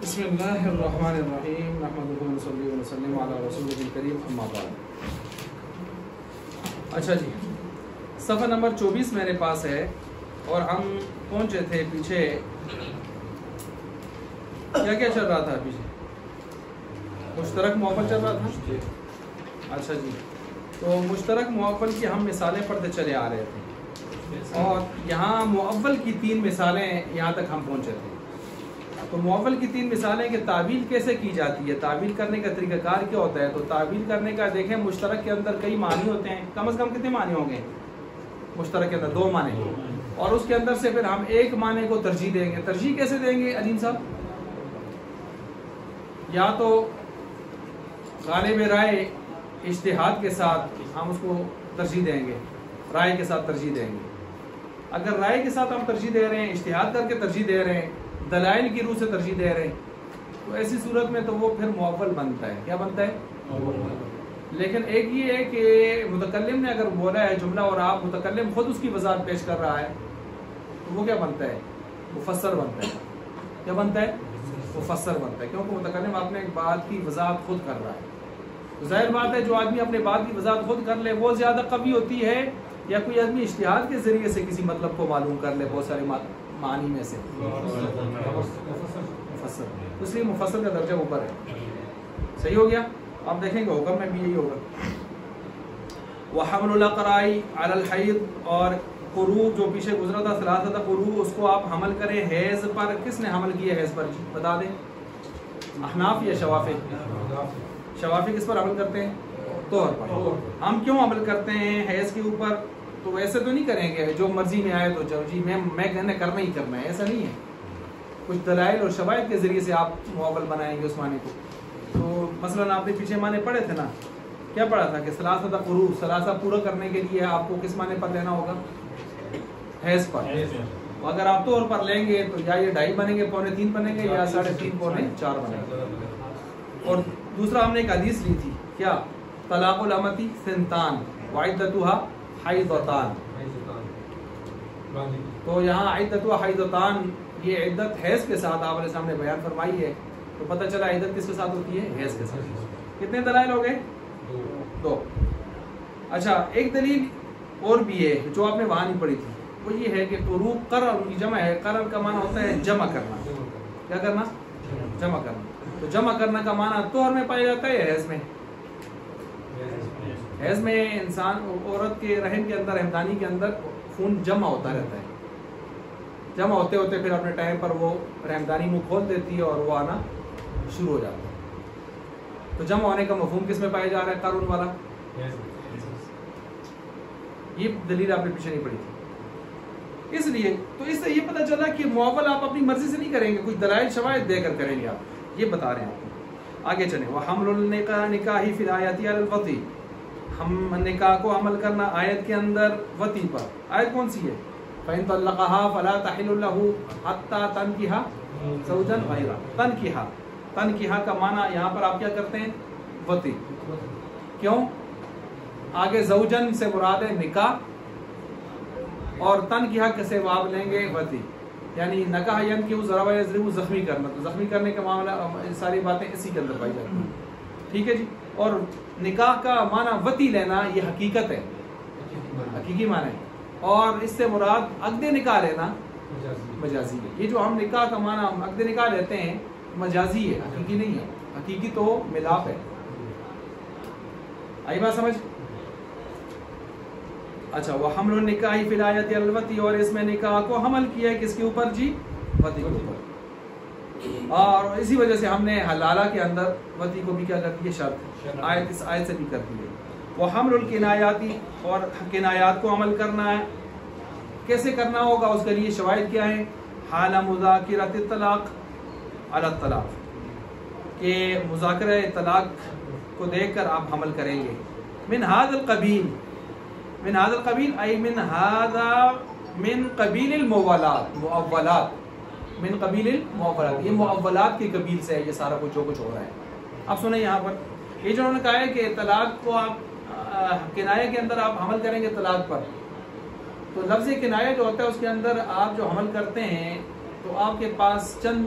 بسم اللہ الرحمن الرحیم نحمدہ ونصلی ونسلم علی رسولہ الکریم اما بعد۔ اچھا جی، صفحہ نمبر 24 میرے پاس ہے اور ہم پہنچے تھے پیچھے کیا چل رہا تھا؟ پیچھے مشترک معول چل رہا تھا۔ اچھا جی، تو مشترک معول کی ہم مثالیں پڑھتے چلے آ رہے تھے اور یہاں معول کی 3 مثالیں یہاں تک ہم پہنچے تھے۔ تو معول کی 3 مثالیں کہ تعویل کیسے کی جاتی ہے، تعویل کرنے کا طریقہ کار کیا ہوتا ہے۔ تو تعویل کرنے کا دیکھیں، مشترک کے اندر کئی معنی ہوتے ہیں، کم از کم کتنے معنی ہوں گے مشترک کے اندر؟ 2 معنی، اور اس کے اندر سے پھر ہم ایک معنی کو ترجیح دیں گے۔ ترجیح کیسے دیں گے عظیم صاحب؟ یا تو غالب رائے اجتہاد کے ساتھ ہم اس کو ترجیح دیں گے، رائے کے ساتھ ترجیح دیں گے۔ اگر رائے کے ساتھ ہم ترجیح دے رہے ہیں، اجتہاد کر کے ترجیح دے رہے ہیں، دلائل کی روح سے ترجیح دے رہے ہیں، تو ایسی صورت میں تو وہ پھر معول بنتا ہے۔ کیا بنتا ہے؟ لیکن ایک یہ ہے کہ متکلم نے اگر بولا ہے جملہ اور آپ متکلم خود اس کی وضاحت پیش کر رہا ہے، تو وہ کیا بنتا ہے؟ مفسر بنتا ہے۔ کیا بنتا ہے؟ مفسر بنتا ہے، کیونکہ متکلم اپنے بات کی وضاحت خود کر رہا ہے۔ تو ظاہر بات ہے جو آدمی اپنے بات کی وضاحت خود کر لے وہ زیادہ قوی ہوتی ہے، یا کوئی آدمی اجتہاد کے ذریعے سے کسی مطلب کو معلوم کر لے بہت سارے معنی میں سے؟ مفسر، اس لیے مفسر کا درجہ اوپر ہے۔ صحیح ہو گیا؟ آپ دیکھیں گے حکم میں بھی یہی ہوگا۔ وحمل الاقراء علی الحیض، اور قروء جو پیچھے گزرا تھا ثلاثۃ قروء، اس کو آپ حمل کریں حیض پر۔ کس نے حمل کیا حیض پر؟ بتا دیں، احناف یا شوافی؟ شوافی کس پر عمل کرتے ہیں؟ طہر پر۔ ہم کیوں عمل کرتے ہیں حیض کے اوپر؟ تو ایسے تو نہیں کریں گے جو مرضی میں آئے تو جی میں کہنا کرنا ہی کرنا ہے، ایسا نہیں ہے۔ کچھ دلائل اور شواہد کے ذریعے سے آپ معول بنائیں گے اس معنی کو۔ تو مثلا آپ نے پیچھے معنی پڑھے تھے نا، کیا پڑھا تھا کہ ثلاثۃ قروء، ثلاثہ پورا کرنے کے لیے آپ کو کس معنی پر لینا ہوگا؟ حیض پر۔ اگر آپ طور پر لیں گے تو یا یہ 2.5 بنیں گے، 2.25 بنیں گے، یا 3.5 4 بنیں گے۔ اور دوسرا ہم نے ایک حدیث لی تھی، کیا؟ طلاق الامتی ثنتان وعدتها حیضتان۔ تو یہاں عدتها حیضتان، یہ عدت حیض کے ساتھ آپ علیہ السلام نے بیان فرمائی ہے، تو پتہ چلا عدت کس کے ساتھ ہوتی ہے؟ حیض کے ساتھ۔ کتنے دلائل ہو گئے؟ 2۔ اچھا، ایک دلیل اور بھی ہے جو آپ نے وہاں نہیں پڑھی تھی، وہ یہ ہے کہ قروء قرر کی جمع ہے۔ قرر کا معنی ہوتا ہے جمع کرنا۔ کیا کرنا؟ جمع کرنا۔ تو جمع کرنا کا معنی طہر میں پایا جاتا ہے یا حیض میں؟ حیض میں انسان عورت کے رحم کے اندر، رحمدانی کے اندر خون جمع ہوتا رہتا ہے، جمع ہوتے ہوتے پھر اپنے ٹائم پر وہ رحمدانی منہ کھول دیتی ہے اور وہ آنا شروع ہو جاتا ہے۔ تو جمع ہونے کا مفہوم کس میں پایا جا رہا ہے؟ قارون والا۔ یہ دلیل آپ نے پیچھے نہیں پڑھی تھی، اس لیے تو اس سے یہ پتہ چلا کہ معول آپ اپنی مرضی سے نہیں کریں گے، کچھ دلائل شواہد دے کر کریں گے آپ۔ یہ بتا رہے ہیں آپ کو۔ آگے چلیں، وحمل النکاح فی الآیات علی الوطی، ہم نکاح کو عمل کرنا آیت کے اندر وطی پر۔ آیت کون سی ہے؟ فَإِن طَلَّقَهَا فَلَا تَحِلُّ لَهُ حَتَّى تَنكِحَ زَوْجًا غَيْرَهُ۔ تنکیحہ کا معنی یہاں پر آپ کیا کرتے ہیں؟ وطی۔ کیوں؟ آگے زوجن سے مراد ہے نکاح، اور تنکیحہ سے آپ لیں گے وطی، یعنی نکاح ینکحو ضرب یضرب، زخمی کرنا۔ تو زخمی کرنے کا معاملہ، ساری باتیں اسی کے اندر پائی جاتی ہیں۔ ٹھیک ہے جی۔ اور نکاح کا معنی وطی لینا یہ حقیقت ہے، حقیقی معنی ہے، اور اس سے مراد عقد نکاح لینا مجازی ہے۔ یہ جو ہم نکاح کا معنی عقد نکاح لیتے ہیں مجازی ہے، حقیقی نہیں ہے۔ حقیقی تو ملاپ ہے۔ آئی بات سمجھ؟ اچھا، وحمل النکاح فی الآیات علی الوطی، اور اس میں نکاح کو حمل کیا ہے کس کے اوپر جی؟ وطی کے اوپر۔ اور اسی وجہ سے ہم نے حلالہ کے اندر وطی کو بھی کیا کر دی ہے؟ شرط۔ آیت اس آیت سے بھی کر دی ہے۔ وحمل الکنایاتی، اور کنایات کو عمل کرنا ہے۔ کیسے کرنا ہوگا؟ اس کے لیے شواہد کیا ہیں؟ حال مذاکرۃ الطلاق علی الطلاق، کہ مذاکرہ طلاق کو دیکھ کر آپ حمل کریں گے۔ من هذا القبیل، من هذا القبیل ای من قبیل الموالات، معولات، من قبیل المعولات، یہ معولات کے قبیل سے ہے یہ سارا کچھ جو کچھ ہو رہا ہے۔ اب سنیں یہاں پر یہ جو انہوں نے کہا ہے کہ طلاق کو آپ کنایہ کے اندر آپ حمل کریں گے طلاق پر، تو لفظ کنایہ جو ہوتا ہے اس کے اندر آپ جو حمل کرتے ہیں تو آپ کے پاس چند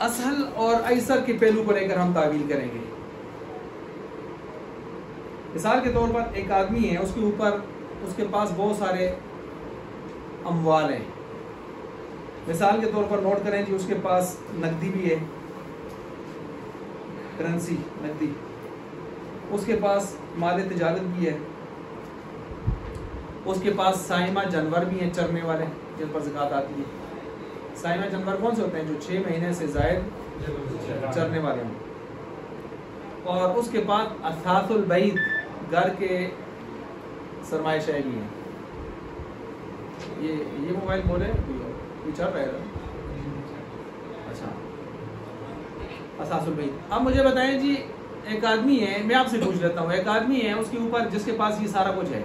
اسہل اور ایسر کے پہلو کو لے کر ہم تعویل کریں گے. مثال کے طور پر ایک آدمی ہے، اس کے اوپر اس کے پاس بہت سارے اموال ہیں. مثال کے طور پر نوٹ کریں جی، اس کے پاس نقدی بھی ہے، کرنسی نقدی، اس کے پاس مال تجارت بھی ہے، اس کے پاس سائمہ جانور بھی ہیں چرنے والے جن پر زکوٰۃ آتی ہے. سائمہ جانور کون سے ہوتے ہیں؟ جو 6 مہینے سے زائد چرنے والے ہیں. اور اس کے پاس اثاث البیت، گھر کے سرمایہ شاہی بھی ہیں. یہ موبائل بولے کوئی چل رہا ہے؟ اچھا، اثاث البیت. اب مجھے بتائیں جی، ایک آدمی ہے، میں آپ سے پوچھ لیتا ہوں، ایک آدمی ہے، اس کے اوپر جس کے پاس یہ سارا کچھ ہے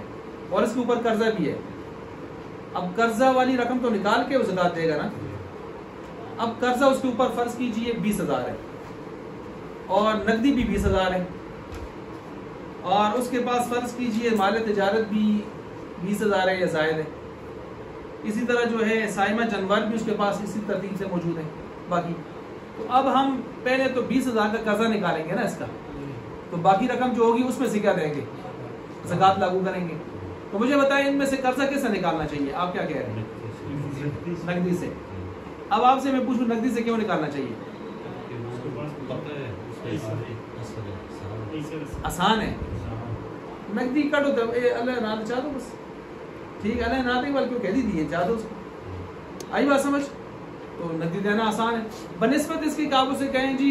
اور اس کے اوپر قرضہ بھی ہے. اب قرضہ والی رقم تو نکال کے وہ زکوٰۃ دے گا نا. اب قرضہ اس کے اوپر فرض کیجئے 20,000 ہے اور نقدی بھی 20,000 ہے، اور اس کے پاس فرض کیجئے مال تجارت بھی 20,000 ہے یا زائد ہے. اسی طرح جو ہے سائمہ جانور بھی اس کے پاس اسی ترتیب سے موجود ہے باقی. تو اب ہم پہلے تو 20,000 کا قرضہ نکالیں گے نا اس کا، تو باقی رقم جو ہوگی اس میں سے کیا دیں گے؟ زکوٰۃ لاگو کریں گے. تو مجھے بتائیں ان میں سے قرضہ کیسے نکالنا چاہیے؟ آپ کیا کہہ رہے ہیں؟ نقدی سے. اب آپ سے میں پوچھوں نقدی سے کیوں نکالنا چاہیے؟ آسان ہے. نقدی کٹ ہوتا ہے، اللہ نات چاہ دو بس، ٹھیک ہے، اللہ نات ایک بار کیوں کہہ دیجیے، چاہ دو اس کو. آئی بات سمجھ؟ تو نقدی دینا آسان ہے بنسبت اس کی کابو سے. کہیں جی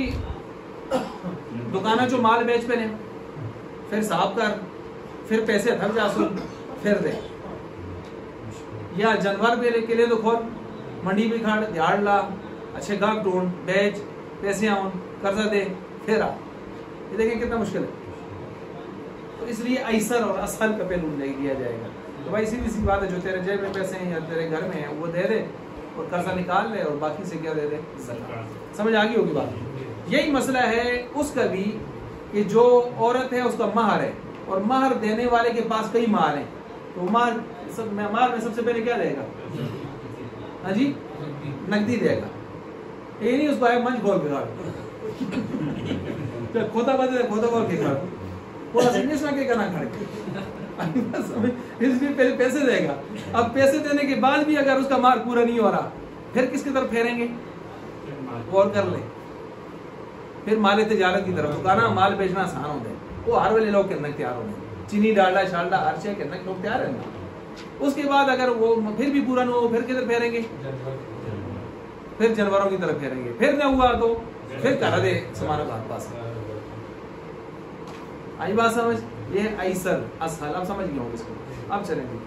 دکانہ جو مال بیچ پہ لیں، پھر صاحب کر، پھر پیسے تھک جا سن، پھر دے. یا جانور کے لیے تو کھول، منڈی بھی کھاڑ، دیہڑ لا، اچھے گاہک ڈھونڈ، بیچ، پیسے آن، قرضہ دے، پھر آ. یہ دیکھیں کتنا مشکل ہے. تو اس لیے ایسر اور اسہل کا پہلو نہیں دیا جائے گا. تو بھائی سیدھی سی بات ہے، جو تیرے جیب میں پیسے ہیں یا تیرے گھر میں ہیں وہ دے دے اور قرضہ نکال لے اور باقی سے کیا دے دے؟ زکوٰۃ. سمجھ آ گئی ہوگی بات. یہی مسئلہ ہے اس کا بھی کہ جو عورت ہے اس کا مہر ہے اور مہر دینے والے کے پاس کئی مال ہیں، تو مہر میں سب سے پہلے کیا دے گا؟ ہاں جی، نقدی دے گا. یہ نہیں اس کو منچ کھول کے کھاڑ، کھوتا بدے کھوتا کھول کے کھاڑ، پورا سنگیش میں کیا کرنا کھڑ کے، اس لیے پہلے پیسے دے گا. اب پیسے دینے کے بعد بھی اگر اس کا مال پورا نہیں ہو رہا، پھر کس کی طرف پھیریں گے؟ غور کر لیں، پھر مال تجارت کی طرف. دکانہ مال بیچنا آسان ہوتا ہے، وہ ہر والے لوگ کرنے تیار ہوتے ہیں، چینی ڈالڈا شالڈا ہر شے کرنے لوگ تیار ہیں. اس کے بعد اگر وہ پھر بھی پورا نہ ہو، پھر کدھر پھیریں گے؟ پھر جانوروں کی طرف پھیریں گے. پھر نہ ہوا تو پھر کہا دے سمانہ کا پاس. آئی بات سمجھ؟ یہ ایسر اسہل. اب سمجھ گئے ہوں اس کو. اب چلیں گے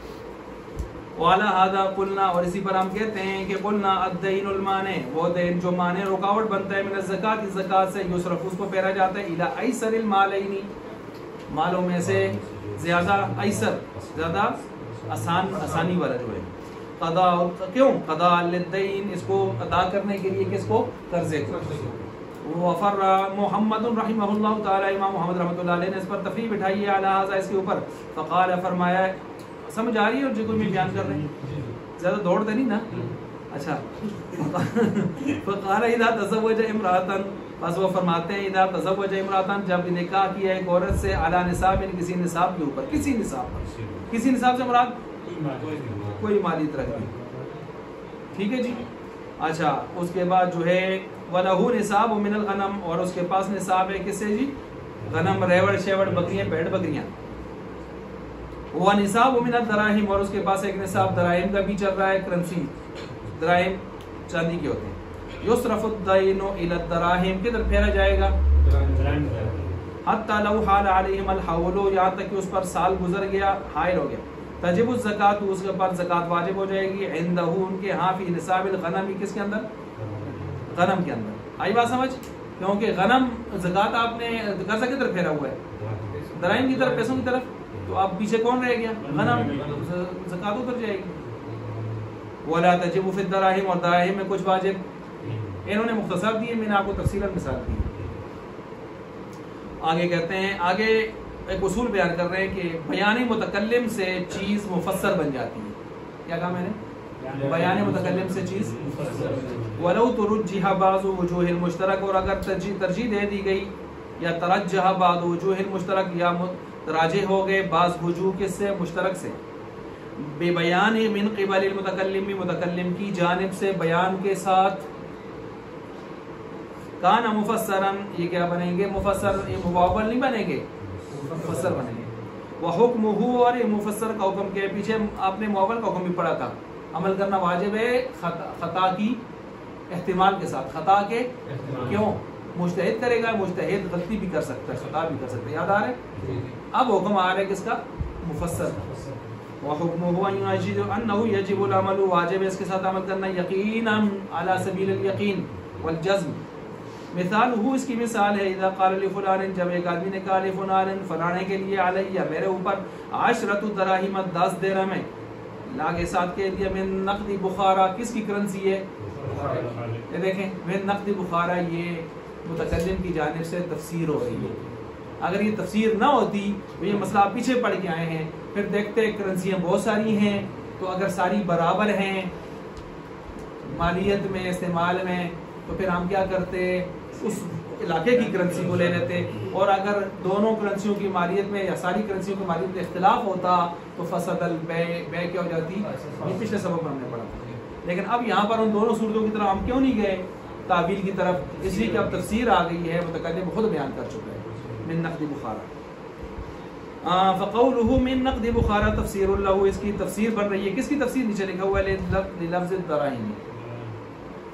والا ہادہ قلنا، اور اسی پر ہم کہتے ہیں کہ قلنا الدین المانے، وہ دین جو مانے رکاوٹ بنتا ہے، من الزکات، زکات سے، یصرف اس کو پھیرا جاتا ہے، الی ایسر المالین، مالوں میں سے زیادہ ایسر، زیادہ آسانی والا جو ہے. قضا، کیوں؟ قضا للدین، اس کو ادا کرنے کے لیے، کس کو؟ قرضے کو. وفر محمد رحمہ اللہ تعالی، امام محمد رحمۃ اللہ علیہ نے اس پر تفریح بٹھائی ہے، علی ھذا، اس کے اوپر. فقال، فرمایا، سمجھ آ رہی ہے اور جو کوئی میں بیان کر رہے ہیں؟ زیادہ دوڑتے نہیں نا؟ اچھا. فقال اذا تزوج امرأة، بس وہ فرماتے ہیں اذا تزوج امرأة، جب نکاح کیا ایک عورت سے، علی نصاب، کسی نصاب کے اوپر، کسی نصاب پر. کسی نصاب سے مراد کوئی مالی ترقی. ٹھیک ہے جی. اچھا، اس کے بعد جو ہے وَلَهُ نِصَابٌ مِّنَ الْغَنَمِ، اور اس کے پاس نصاب ہے کس سے جی؟ غنم، ریوڑ شیوڑ، بکریاں، بھیڑ بکریاں. وَنِصَابٌ مِّنَ الدَّرَاهِمِ، اور اس کے پاس ایک نصاب دراہم کا بھی چل رہا ہے، کرنسی، دراہم چاندی کے ہوتے ہیں. یصرف الدین الی الدراہم، کدھر پھیرا جائے گا؟ حتی لو حال علیہم الحول، یہاں تک کہ اس پر سال گزر گیا، حائل ہو گیا. تجب الزکات، اس کے پر زکات واجب ہو جائے گی. عندہ، ان کے ہاں، فی نصاب الغنم، کس کے اندر؟ غنم کے اندر. آئی بات سمجھ؟ کیونکہ غنم زکات آپ نے قرضہ کدھر پھیرا ہوا ہے؟ دراہم کی طرف، پیسوں کی طرف. تو اب پیچھے کون رہ گیا؟ غنم، زکات اتر جائے گی. ولا تجب فی الدراہم، اور دراہم میں کچھ واجب. انہوں نے مختصر دیے، میں نے آپ کو تفصیلا مثال دی. آگے کہتے ہیں، آگے ایک اصول بیان کر رہے ہیں کہ بیان متکلم سے چیز مفسر بن جاتی ہے. کیا کہا میں نے؟ بیان متکلم سے چیز ولو ترجح بعض وجوہ المشترک، اور اگر ترجیح دے دی گئی یا ترجح بعض وجوہ المشترک یا راجح ہو گئے بعض وجوہ کس سے مشترک سے بے بیان من قبل المتکلم، متکلم کی جانب سے بیان کے ساتھ کان مفسرن، یہ کیا بنیں گے مفسر، یہ مباول نہیں بنیں گے مفسر بنیں گے. وحکمہ، اور یہ مفسر کا حکم کے پیچھے آپ نے مباول کا حکم بھی پڑھا تھا، عمل کرنا واجب ہے خطا کی احتمال کے ساتھ، خطا کے کیوں مجتہد کرے گا، مجتہد غلطی بھی کر سکتا ہے خطا بھی کر سکتا ہے، یاد آ رہا ہے. اب حکم آ رہا ہے کس کا مفسر. وحکمہ انہ یجب العمل، واجب ہے اس کے ساتھ عمل کرنا یقینا علی سبیل الیقین والجزم. مثالہ، اس کی مثال ہے اذا قال لفلان، جب ایک آدمی نے کہا لفلان فلانے کے لیے علیہ میرے اوپر 10 دراہم 10 درہم ہے، لاگے ساتھ کہہ دیا من نقد بخارا، کس کی کرنسی ہے یہ دیکھیں من نقد بخارا، یہ متکلم کی جانب سے تفسیر ہو رہی ہے. اگر یہ تفسیر نہ ہوتی تو یہ مسئلہ آپ پیچھے پڑھ کے آئے ہیں، پھر دیکھتے کرنسیاں بہت ساری ہیں تو اگر ساری برابر ہیں مالیت میں استعمال میں تو پھر ہم کیا کرتے اس علاقے کی کرنسی کو لے لیتے، اور اگر دونوں کرنسیوں کی مالیت میں یا ساری کرنسیوں کی مالیت میں اختلاف ہوتا تو فسد البیع کیا ہو جاتی، یہ پچھلے سبق میں ہم نے پڑھا. لیکن اب یہاں پر ان دونوں صورتوں کی طرف ہم کیوں نہیں گئے تعویل کی طرف، اس لیے کہ اب تفسیر آ گئی ہے، متکلم خود بیان کر چکا ہے من نقد بخارا. فقولہ من نقد بخارا تفسیر اللہ، اس کی تفسیر بن رہی ہے، کس کی تفسیر نیچے لکھا ہوا ہے للفظ الدراہم.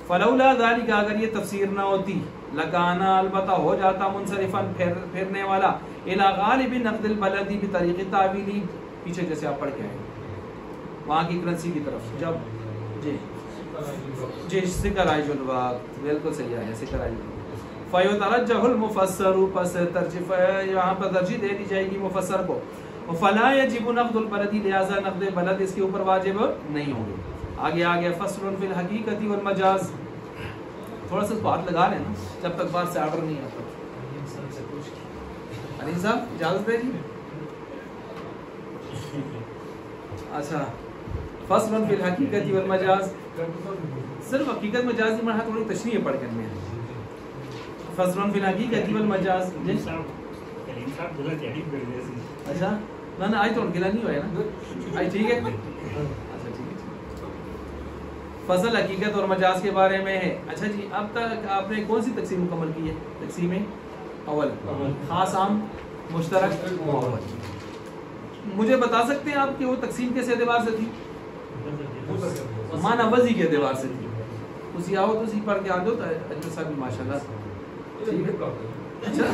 فلولا ذالک، اگر یہ تفسیر نہ ہوتی لکانا، البتہ ہو جاتا منصرفا پھرنے والا الی غالب نقد البلدی بطریق تعویلی، پیچھے جیسے آپ پڑھ کے آئے وہاں کی کرنسی کی طرف. جب جی ذکر آئی جو الوقت بالکل صحیح ہے ذکر آئی. فیترجح المفسر، پس یہاں پر ترجیح دے دی جائے گی مفسر کو. فلا یجب نقد البلدی، لہذا نقد بلد اس کے اوپر واجب نہیں ہوگی. آگے فصل فی الحقیقت والمجاز، تھوڑا سا بات لگا لیں نا جب تک بات سے آرڈر نہیں آتا. علیم صاحب اجازت دے جی. اچھا فصل فی الحقیقت والمجاز، صرف حقیقت مجاز کی مرحلہ تھوڑی تشریح پڑھ کرنے ہیں. فصل فی الحقیقت والمجاز. اچھا نہ آج تو گلا نہیں ہوا ہے نا، آج ٹھیک ہے. اچھا ٹھیک ہے. فصل حقیقت اور مجاز کے بارے میں ہے. اچھا جی اب تک آپ نے کون سی تقسیم مکمل کی ہے؟ تقسیم اول خاص عام مشترک اول. مجھے بتا سکتے ہیں آپ کہ وہ تقسیم کس اعتبار سے تھی؟ معنی وضعی کے اعتبار سے تھی. اسی آؤ تو اسی پڑھ کے آ دو اجمل صاحب ماشاء اللہ ٹھیک ہے. اچھا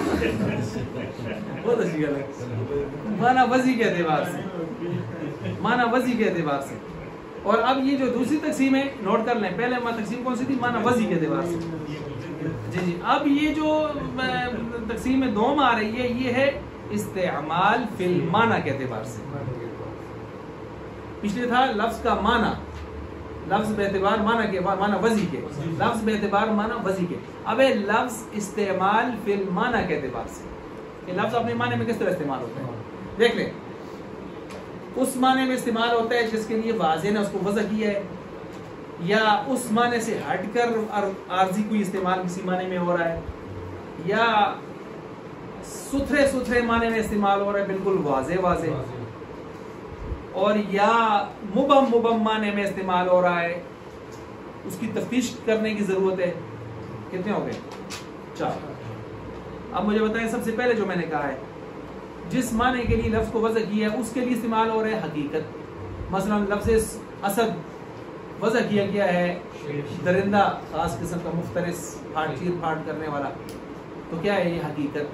بہت اچھی گل ہے. معنی وضعی کے اعتبار سے، معنی وضعی کے اعتبار سے. اور اب یہ جو دوسری تقسیم ہے نوٹ کر لیں، پہلے تقسیم کون سی تھی؟ معنی وضعی کے اعتبار سے. جی جی اب یہ جو تقسیم دوم آ رہی ہے یہ ہے استعمال فی المعنی کے اعتبار سے. پچھلے تھا لفظ کا معنی، لفظ بے اعتبار معنی کے معنی وضعی کے، لفظ بے اعتبار معنی وضعی کے. اب ہے لفظ استعمال فی المعنی کے اعتبار سے، کہ لفظ اپنے معنی میں کس طرح استعمال ہوتا ہے. دیکھ لیں اس معنی میں استعمال ہوتا ہے جس کے لیے واضح نے اس کو وضع کیا ہے، یا اس معنی سے ہٹ کر عارضی کوئی استعمال کسی معنی میں ہو رہا ہے، یا ستھرے معنی میں استعمال ہو رہا ہے بالکل واضح، اور یا مبہم معنی میں استعمال ہو رہا ہے. اس کی تفتیش کرنے کی ضرورت ہے. کتنے ہو گئے؟ 4. اب مجھے بتائیں سب سے پہلے جو میں نے کہا ہے جس معنی کے لیے لفظ کو وضع کیا ہے اس کے لیے استعمال ہو رہا ہے حقیقت. مثلا لفظ اسد وضع کیا گیا ہے درندہ خاص قسم کا مفترس چیر پھاڑ کرنے والا، تو کیا ہے یہ حقیقت،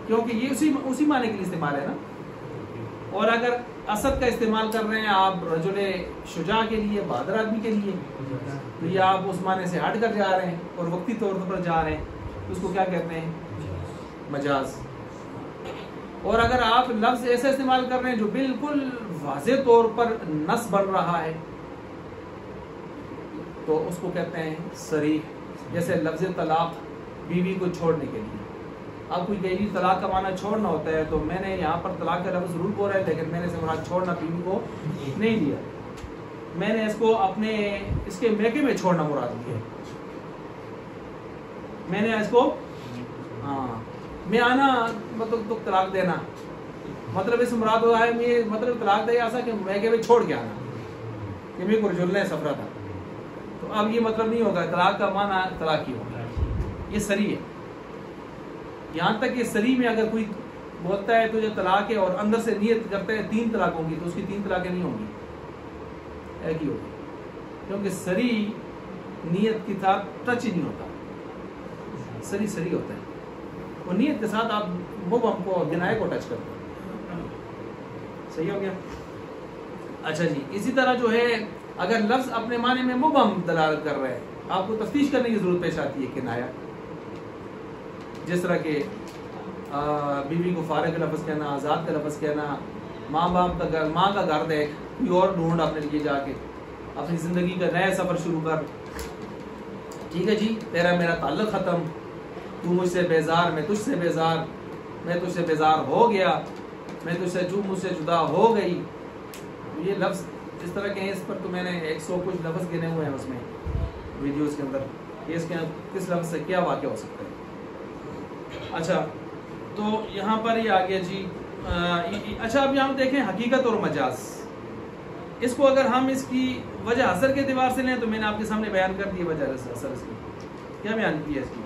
کیونکہ یہ اسی معنی کے لیے استعمال ہے نا. اور اگر اسد کا استعمال کر رہے ہیں آپ رجل شجاع کے لیے، بہادر آدمی کے لیے، تو یہ آپ اس معنی سے ہٹ کر جا رہے ہیں اور وقتی طور پر جا رہے ہیں، تو اس کو کیا کہتے ہیں؟ مجاز. اور اگر آپ لفظ ایسا استعمال کر رہے ہیں جو بالکل واضح طور پر نص بن رہا ہے تو اس کو کہتے ہیں صریح. جیسے لفظ طلاق بیوی کو چھوڑنے کے لیے، اب کوئی کہیں طلاق کا معنی چھوڑنا ہوتا ہے تو میں نے یہاں پر طلاق کا لفظ ضرور بولا ہے لیکن میں نے سے مراد چھوڑنا بیوی کو نہیں لیا. میں نے اس کو اپنے اس کے میکے میں چھوڑنا مراد ہے. میں نے اس کو میں آنا مطلب تو طلاق دینا مطلب اس مراد ہوا ہے میں مطلب طلاق دے ایسا کہ میکے میں چھوڑ کے آنا کہ میں کو رجلنے سفرہ تھا. تو اب یہ مطلب نہیں ہوگا طلاق کا معنی طلاق ہی ہوگا. یہ سری ہے. یہاں تک کہ سری میں اگر کوئی بولتا ہے تو جو طلاق ہے اور اندر سے نیت کرتا ہے 3 طلاق ہوں گی تو اس کی 3 طلاقیں نہیں ہوں گی ایک ہی ہوگی کیونکہ سری نیت کے ساتھ ٹچ ہی نہیں ہوتا. سری سری ہوتا ہے اور نیت کے ساتھ آپ مبہم کو گنائے کو ٹچ کرتے ہیں. صحیح ہو گیا. اچھا جی اسی طرح جو ہے اگر لفظ اپنے معنی میں مبہم دلالت کر رہے ہیں آپ کو تفتیش کرنے کی ضرورت پیش آتی ہے کنایا. جس طرح کہ بیوی کو فارغ کا لفظ کہنا آزاد کا لفظ کہنا ماں باپ کا گھر ماں کا گھر دیکھ کوئی اور ڈھونڈ اپنے لیے جا کے اپنی زندگی کا نیا سفر شروع کر. ٹھیک ہے جی تیرا میرا تعلق ختم تو مجھ سے بیزار میں تجھ سے بیزار میں تجھ سے بیزار ہو گیا میں تجھ سے مجھ سے جدا ہو گئی. یہ لفظ اس طرح کے ہیں اس پر تو میں نے 100 کچھ لفظ گنے ہوئے ہیں اس میں ویڈیوز کے اندر کہ اس کے کس لفظ سے کیا واقع ہو سکتا ہے. اچھا تو یہاں پر یہ آگیا جی. اچھا اب یہاں دیکھیں حقیقت اور مجاز. اس کو اگر ہم اس کی وجہ اثر کے اعتبار سے لیں تو میں نے آپ کے سامنے بیان کر دی وجہ اثر اس کی کیا بیان کیا اس کی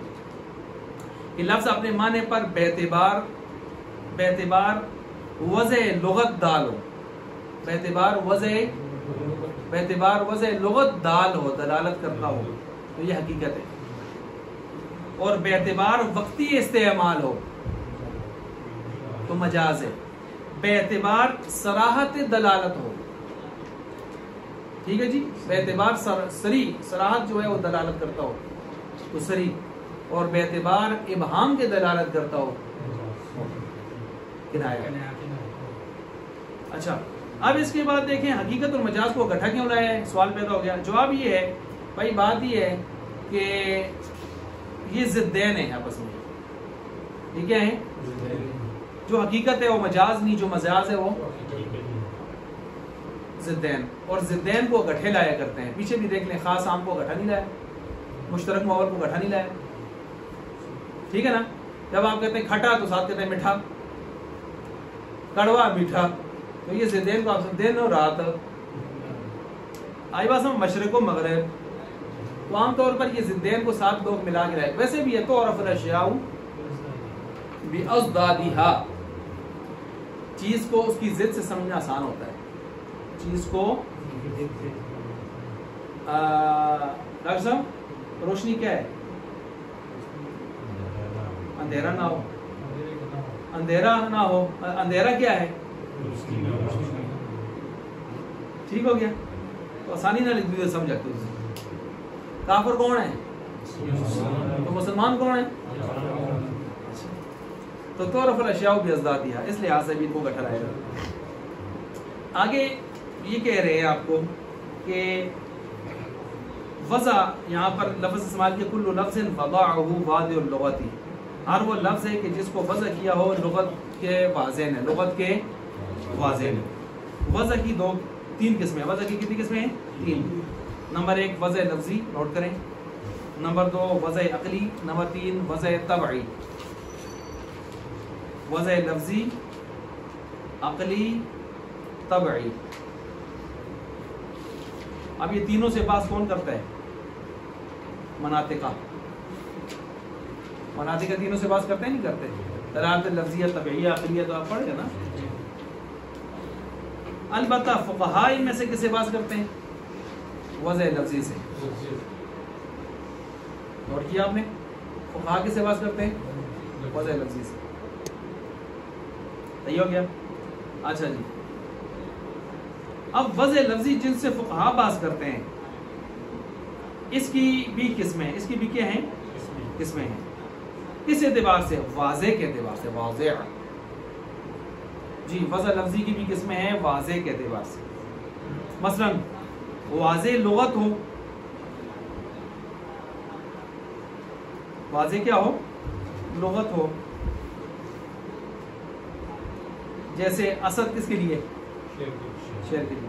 کہ لفظ اپنے معنی پر بیعتبار وضع لغت دال ہو بیعتبار وضع لغت دال ہو دلالت کرتا ہو تو یہ حقیقت ہے. اور بیعتبار وقتی استعمال ہو تو مجاز ہے. بیعتبار صراحت دلالت ہو ٹھیک ہے جی بیعتبار سری صراحت جو ہے وہ دلالت کرتا ہو تو سری اور بیعتبار ابہام کے دلالت کرتا ہو کنایا. اچھا اب اس کے بعد دیکھیں حقیقت اور مجاز کو اکٹھا کیوں لایا ہے سوال پیدا ہو گیا. جواب یہ ہے بھائی بات یہ ہے کہ یہ ضدین ہیں آپس میں. یہ کیا ہیں جو حقیقت ہے وہ مجاز نہیں جو مجاز ہے وہ ضدین اور ضدین کو اکٹھے لایا کرتے ہیں. پیچھے بھی دیکھ لیں خاص عام کو اکٹھا نہیں لایا مشترک معول کو اکٹھا نہیں لایا. ٹھیک ہے نا. جب آپ کہتے ہیں کھٹا تو ساتھ کہتے ہیں میٹھا کڑوا میٹھا تو یہ ضدین کو آپ دن اور رات آئی بات میں مشرق و مغرب تو عام طور پر یہ ضدین کو ساتھ لوگ ملا کے رہے. ویسے بھی ہے تو عرف الاشیاء بأضدادہا چیز کو اس کی ضد سے سمجھنا آسان ہوتا ہے. چیز کو ڈاکٹر صاحب روشنی کیا ہے اندھیرا نہ ہو اندھیرا کیا ہے ٹھیک ہو گیا تو آسانی نہ لکھ دی سمجھا. کافر کون ہے تو مسلمان کون ہے تو تعرف الاشیاء بأضدادہا اس لحاظ سے بھی ان کو گٹھا رہے گا. آگے یہ کہہ رہے ہیں آپ کو کہ وضع یہاں پر لفظ استعمال کیا کل لفظ وضعہ واضع اللغت ہر وہ لفظ ہے کہ جس کو وضع کیا ہو لغت کے واضح نے لغت کے واضح نے. وضع کی 3 قسمیں وضع کی کتنی قسمیں ہیں 3. نمبر 1 وضع لفظی نوٹ کریں. نمبر 2 وضع عقلی. نمبر 3 وضع طبعی. وضع لفظی عقلی طبعی. اب یہ تینوں سے بات کون کرتا ہے مناطقہ تینوں سے بات کرتے ہیں نہیں کرتے. دلالت لفظیہ طبعیہ عقلیہ تو آپ پڑھ گئے نا. البتہ فقہاء ان میں سے کس سے بات کرتے ہیں وضع لفظی سے. نوٹ کیا آپ نے فقہاء کس سے بات کرتے ہیں وضع لفظی سے. صحیح ہو گیا. اچھا جی اب وضع لفظی جن سے فقہاء بات کرتے ہیں اس کی بھی قسمیں اس کی بھی کیا ہیں قسمیں ہیں. کس اعتبار سے واضح کے اعتبار سے واضح جی وضع لفظی کی بھی قسمیں ہیں واضح کے اعتبار سے. مثلا واضح لغت ہو واضح کیا ہو لغت ہو جیسے اسد کس کے لیے شیر کے لیے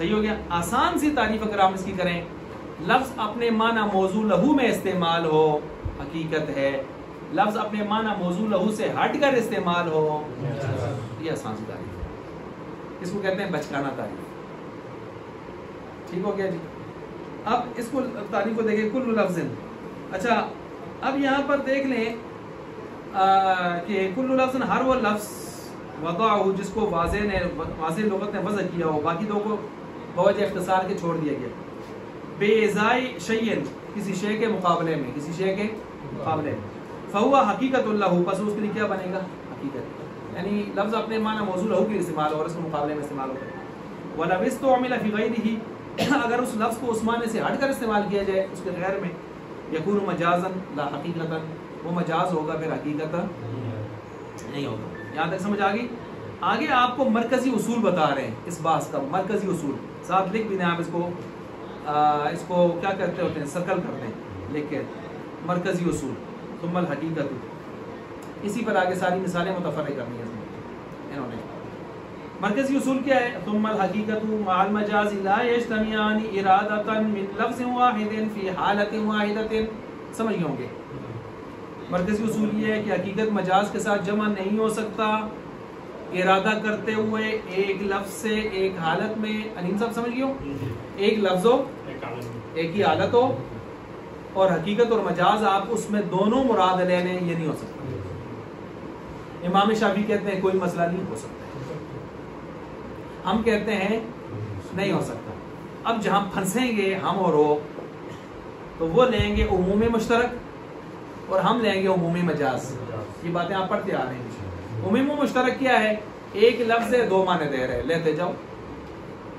صحیح ہو گیا. آسان سی تعریف اگر آپ اس کی کریں, لفظ اپنے معنی موضوع لہو میں استعمال ہو حقیقت ہے, لفظ اپنے معنی موضوع لہو سے ہٹ کر استعمال ہو یہ آسان سی تعریف ہے. اس کو کہتے ہیں بچکانہ تعریف. ٹھیک ہو گیا جی. اب اس کو تعریف کو دیکھیں کل لفظ. اچھا اب یہاں پر دیکھ لیں کہ کل لفظ ہر وہ لفظ وضع ہو جس کو واضح لغت نے وضع کیا ہو, باقی دو کو بوجہ اختصار کے چھوڑ دیا گیا. بے ازائی شیئن کسی شے کے مقابلے میں, کسی شے کے مقابلے میں. فہو حقیقت اللہ, پس اس کے لیے کیا بنے گا حقیقت, یعنی لفظ اپنے معنی موضوع لہو کے استعمال اور اس کے مقابلے میں استعمال ہوتا ہے. وَلَوْ اسْتُعْمِلَ فِي غَيْرِهِ, اگر اس لفظ کو اس معنی سے ہٹ کر استعمال کیا جائے اس کے غیر میں, یکون مجازن لا حقیقتاً, وہ مجاز ہوگا پھر حقیقت نہیں ہوگا. یہاں تک سمجھ آ گئی. آگے آپ کو مرکزی اصول بتا رہے ہیں اس بات کا, مرکزی اصول ساتھ لکھ بھی دیں آپ اس کو کیا کرتے ہوتے ہیں, سرکل کرتے ہیں, لکھ کے مرکزی اصول ثم الحقیقت. اسی پر آگے ساری مثالیں متفرق کرنی ہیں انہوں نے. مرکزی اصول کیا ہے؟ ثم الحقیقت مع المجاز لا یجتمعان ارادۃ من لفظ واحد فی حالۃ واحدۃ. سمجھ گئے ہوں گے. مرکزی اصول یہ ہے کہ حقیقت مجاز کے ساتھ جمع نہیں ہو سکتا ارادہ کرتے ہوئے ایک لفظ سے ایک حالت میں. علیم صاحب سمجھ گئے ہو, ایک لفظ ہو ایک ہی حالت ہو اور حقیقت اور مجاز آپ اس میں دونوں مراد لے لیں, یہ نہیں ہو سکتا. امام شافعی کہتے ہیں کوئی مسئلہ نہیں ہو سکتا, ہم کہتے ہیں نہیں ہو سکتا. اب جہاں پھنسیں گے ہم اور وہ, تو وہ لیں گے عموم مشترک اور ہم لیں گے عمومی مجاز. یہ باتیں آپ پڑھتے آ رہے ہیں. عموم مشترک کیا ہے؟ ایک لفظ ہے دو معنی دے رہے, لیتے جاؤ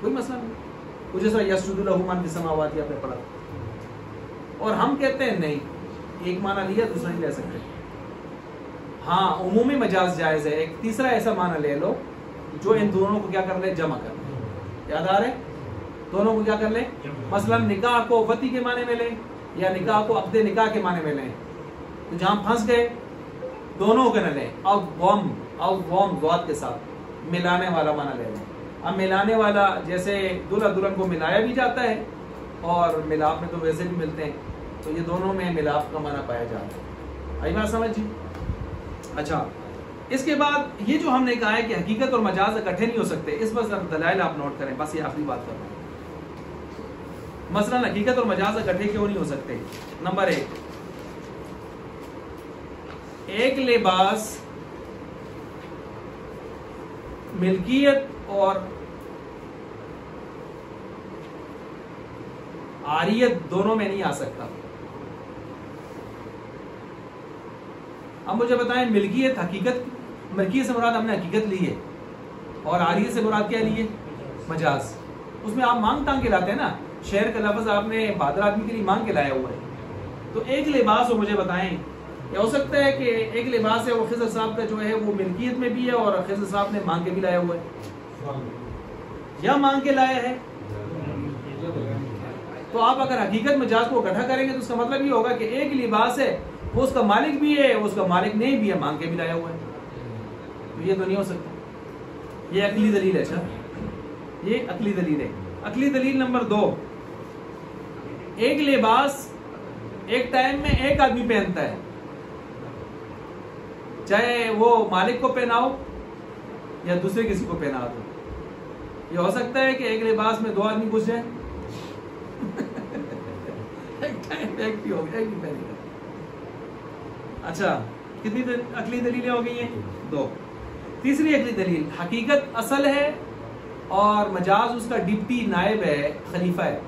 کوئی مسئلہ نہیں. کچھ ایسا یسجد لہ من فی السماوات آپ نے پڑھا, اور ہم کہتے ہیں نہیں, ایک معنی لیا دوسرا نہیں لے سکتے. ہاں عمومی مجاز جائز ہے, ایک تیسرا ایسا معنی لے لو جو ان دونوں کو کیا کر لے, جمع کر لے. یاد آ رہے, دونوں کو کیا کر لیں, مثلا نکاح کو وطی کے معنی میں لیں یا نکاح کو عقد نکاح کے معنی میں لیں. تو جہاں پھنس گئے دونوں کو نہ لیں, اب وم ذات کے ساتھ ملانے والا معنی لے لیں. اب ملانے والا جیسے دلہا دلہن کو ملایا بھی جاتا ہے اور ملاپ میں تو ویسے بھی ملتے ہیں, تو یہ دونوں میں ملاپ کا معنی پایا جاتا ہے. آئی بات سمجھ جی. اچھا اس کے بعد یہ جو ہم نے کہا ہے کہ حقیقت اور مجاز اکٹھے نہیں ہو سکتے, اس پر دلائل آپ نوٹ کریں, بس یہ آخری بات کر رہے ہیں. مثلا حقیقت اور مجاز اکٹھے کیوں نہیں ہو سکتے؟ نمبر ایک لباس ملکیت اور عاریت دونوں میں نہیں آ سکتا. اب مجھے بتائیں ملکیت حقیقت, ملکیت سے مراد ہم نے حقیقت لی ہے اور عاریت سے مراد کیا لی ہے, مجاز. اس میں آپ مانگ تانگ کے لاتے ہیں نا, شہر کا لفظ آپ نے بہادر آدمی کے لیے مانگ کے لایا ہوا ہے. تو ایک لباس ہو, مجھے بتائیں یہ ہو سکتا ہے کہ ایک لباس ہے وہ خضر صاحب کا جو ہے وہ ملکیت میں بھی ہے اور خضر صاحب نے مانگ کے بھی لایا ہوا ہے, یا مانگ کے لایا ہے. تو آپ اگر حقیقت مجاز کو اکٹھا کریں گے تو اس کا مطلب یہ ہوگا کہ ایک لباس ہے وہ اس کا مالک بھی ہے, اس کا مالک نہیں بھی ہے, مانگ کے بھی لایا ہوا ہے. تو یہ تو نہیں ہو سکتا. یہ عقلی دلیل ہے. اچھا یہ عقلی دلیل ہے. عقلی دلیل نمبر 2, ایک لباس ایک ٹائم میں ایک آدمی پہنتا ہے, چاہے وہ مالک کو پہناؤ یا دوسرے کسی کو پہنا دو. یہ ہو سکتا ہے کہ ایک لباس میں دو آدمی گھس جائیں, ایک ٹائم ایک بھی ہو گیا, ایک بھی پہنے گا. اچھا کتنی عقلی دلیلیں ہو گئی ہیں؟ 2. تیسری عقلی دلیل, حقیقت اصل ہے اور مجاز اس کا ڈپٹی نائب ہے, خلیفہ ہے.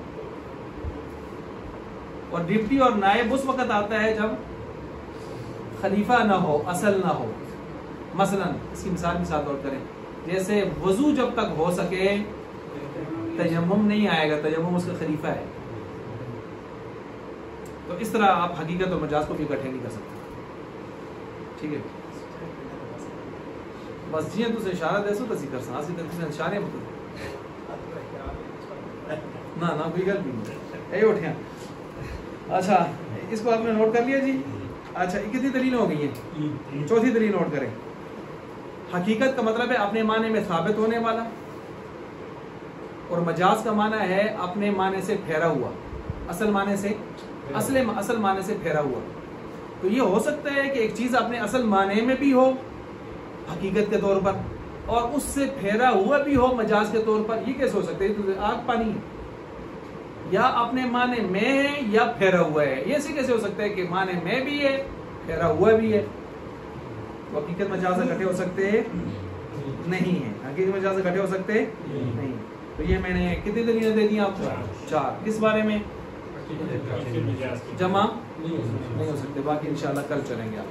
اور ڈپٹی اور نائب اس وقت آتا ہے جب خلیفہ نہ ہو, اصل نہ ہو. مثلا اس کی مثال نوٹ کریں, جیسے وضو جب تک ہو سکے تیمم نہیں آئے گا, تیمم اس کا خلیفہ ہے. تو اس طرح آپ حقیقت اور مجاز کو بھی اکٹھے نہیں کر سکتے. ٹھیک ہے, بس جی تو اشارہ دے سو تسی کر سا اسی طرح اشارے مت نہ کوئی گل نہیں اے اٹھیا. اچھا اس کو آپ نے نوٹ کر لیا جی. اچھا کتنی دلیل ہو گئی ہیں؟ 4تھی دلیل نوٹ کریں. حقیقت کا مطلب ہے اپنے معنی میں ثابت ہونے والا اور مجاز کا معنی ہے اپنے معنی سے پھیرا ہوا، اصل معنی سے اصل معنی سے پھیرا ہوا. تو یہ ہو سکتا ہے کہ ایک چیز اپنے اصل معنی میں بھی ہو حقیقت کے طور پر، اور اس سے پھیرا ہوا بھی ہو مجاز کے طور پر. یہ کیسے ہو سکتا ہے؟ تو آگ پانی یا اپنے معنی میں ہے یا پھیرا ہوا ہے. یہ ایسے کیسے ہو سکتا ہے کہ معنی میں بھی ہے پھیرا ہوا بھی ہے؟ تو حقیقت مجاز اکٹھے ہو سکتے نہیں ہیں. حقیقت مجاز اکٹھے ہو سکتے نہیں. تو یہ میں نے کتنی دلیلیں دے دی آپ کو؟ 4. کس بارے میں؟ جمع نہیں ہو سکتے. باقی انشاءاللہ کل چلیں گے آپ.